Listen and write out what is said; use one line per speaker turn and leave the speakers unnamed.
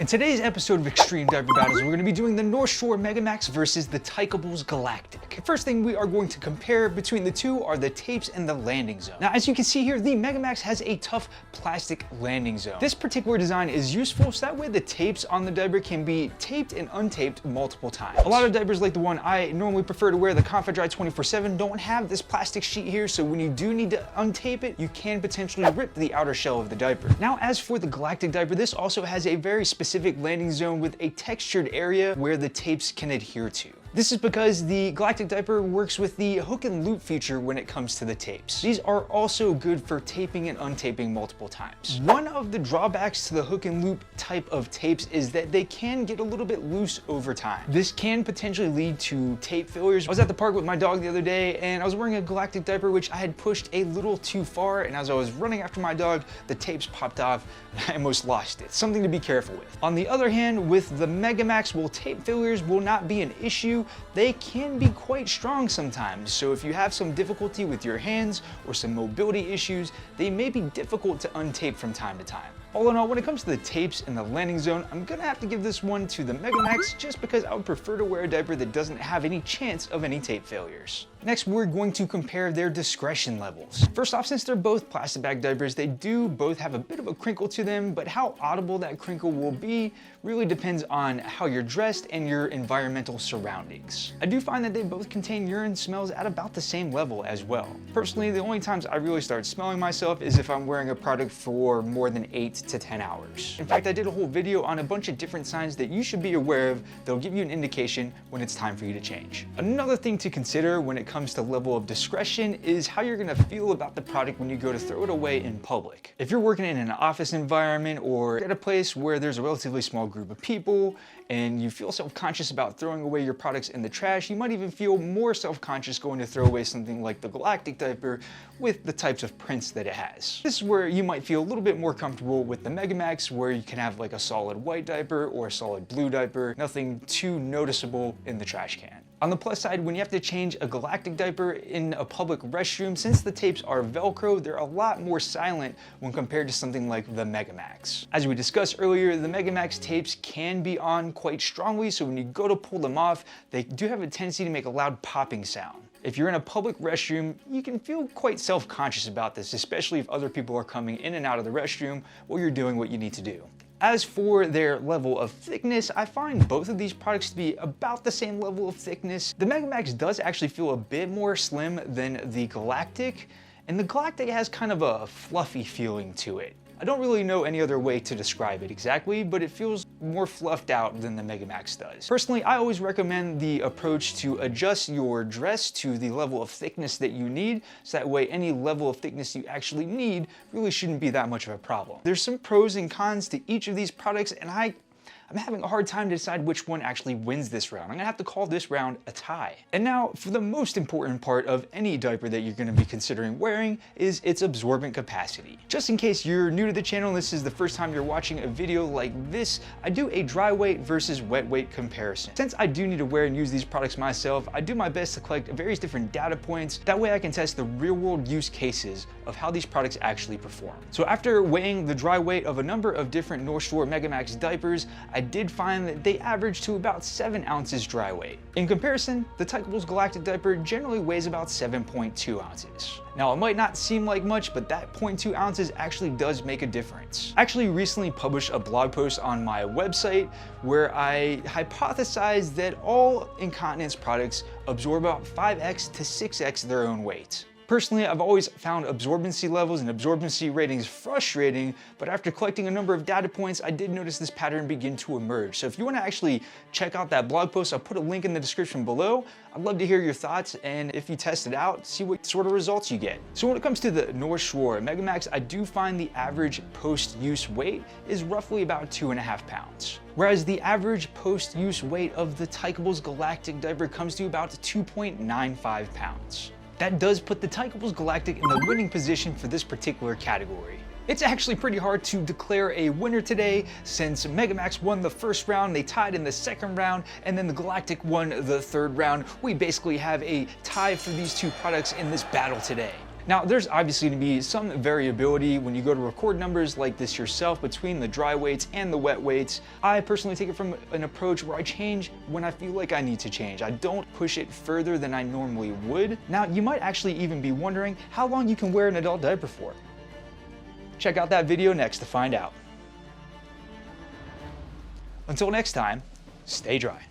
today's episode of Extreme Diaper Battles, we're going to be doing the Northshore Megamax versus the Tykables Galactic. First thing we are going to compare between the two are the tapes and the landing zone. Now, as you can see here, the Megamax has a tough plastic landing zone. This particular design is useful so that way the tapes on the diaper can be taped and untaped multiple times. A lot of diapers like the one I normally prefer to wear, the Confidry 24/7, don't have this plastic sheet here, so when you do need to untape it, you can potentially rip the outer shell of the diaper. Now, as for the Galactic diaper, this also has a very specific landing zone with a textured area where the tapes can adhere to. This is because the Galactic diaper works with the hook and loop feature when it comes to the tapes. These are also good for taping and untaping multiple times. One of the drawbacks to the hook and loop type of tapes is that they can get a little bit loose over time. This can potentially lead to tape failures. I was at the park with my dog the other day and I was wearing a Galactic diaper which I had pushed a little too far, and as I was running after my dog, the tapes popped off and I almost lost it. Something to be careful with. On the other hand, with the Megamax, while tape failures will not be an issue, they can be quite strong sometimes. So if you have some difficulty with your hands or some mobility issues, they may be difficult to untape from time to time. All in all, when it comes to the tapes and the landing zone, I'm gonna have to give this one to the Megamax just because I would prefer to wear a diaper that doesn't have any chance of any tape failures. Next, we're going to compare their discretion levels. First off, since they're both plastic bag diapers, they do both have a bit of a crinkle to them, but how audible that crinkle will be really depends on how you're dressed and your environmental surroundings. I do find that they both contain urine smells at about the same level as well. Personally, the only times I really start smelling myself is if I'm wearing a product for more than 8 to 10 hours. In fact, I did a whole video on a bunch of different signs that you should be aware of that'll give you an indication when it's time for you to change. Another thing to consider when it comes to level of discretion is how you're gonna feel about the product when you go to throw it away in public. If you're working in an office environment or at a place where there's a relatively small group of people and you feel self-conscious about throwing away your products in the trash, you might even feel more self-conscious going to throw away something like the Galactic diaper with the types of prints that it has. This is where you might feel a little bit more comfortable with the Megamax, where you can have like a solid white diaper or a solid blue diaper, nothing too noticeable in the trash can. On the plus side, when you have to change a Galactic diaper in a public restroom, since the tapes are Velcro, they're a lot more silent when compared to something like the Megamax. As we discussed earlier, the Megamax tapes can be on quite strongly, so when you go to pull them off, they do have a tendency to make a loud popping sound. If you're in a public restroom, you can feel quite self-conscious about this, especially if other people are coming in and out of the restroom while you're doing what you need to do. As for their level of thickness, I find both of these products to be about the same level of thickness. The Megamax does actually feel a bit more slim than the Galactic, and the Galactic has kind of a fluffy feeling to it. I don't really know any other way to describe it exactly, but it feels more fluffed out than the Megamax does. Personally, I always recommend the approach to adjust your dress to the level of thickness that you need, so that way any level of thickness you actually need really shouldn't be that much of a problem. There's some pros and cons to each of these products, and I'm having a hard time to decide which one actually wins this round. I'm gonna have to call this round a tie. And now, for the most important part of any diaper that you're gonna be considering wearing is its absorbent capacity. Just in case you're new to the channel and this is the first time you're watching a video like this, I do a dry weight versus wet weight comparison. Since I do need to wear and use these products myself, I do my best to collect various different data points. That way I can test the real world use cases of how these products actually perform. So after weighing the dry weight of a number of different Northshore Megamax diapers, I did find that they average to about 7 ounces dry weight. In comparison, the Tykables Galactic diaper generally weighs about 7.2 ounces. Now, it might not seem like much, but that 0.2 ounces actually does make a difference. I actually recently published a blog post on my website where I hypothesized that all incontinence products absorb about 5x to 6x their own weight. Personally, I've always found absorbency levels and absorbency ratings frustrating, but after collecting a number of data points, I did notice this pattern begin to emerge. So if you want to actually check out that blog post, I'll put a link in the description below. I'd love to hear your thoughts, and if you test it out, see what sort of results you get. So when it comes to the Northshore Megamax, I do find the average post-use weight is roughly about 2.5 pounds. Whereas the average post-use weight of the Tykables Galactic diaper comes to about 2.95 pounds. That does put the Tykables Galactic in the winning position for this particular category. It's actually pretty hard to declare a winner today since Megamax won the first round, they tied in the second round, and then the Galactic won the third round. We basically have a tie for these two products in this battle today. Now, there's obviously going to be some variability when you go to record numbers like this yourself between the dry weights and the wet weights. I personally take it from an approach where I change when I feel like I need to change. I don't push it further than I normally would. Now, you might actually even be wondering how long you can wear an adult diaper for. Check out that video next to find out. Until next time, stay dry.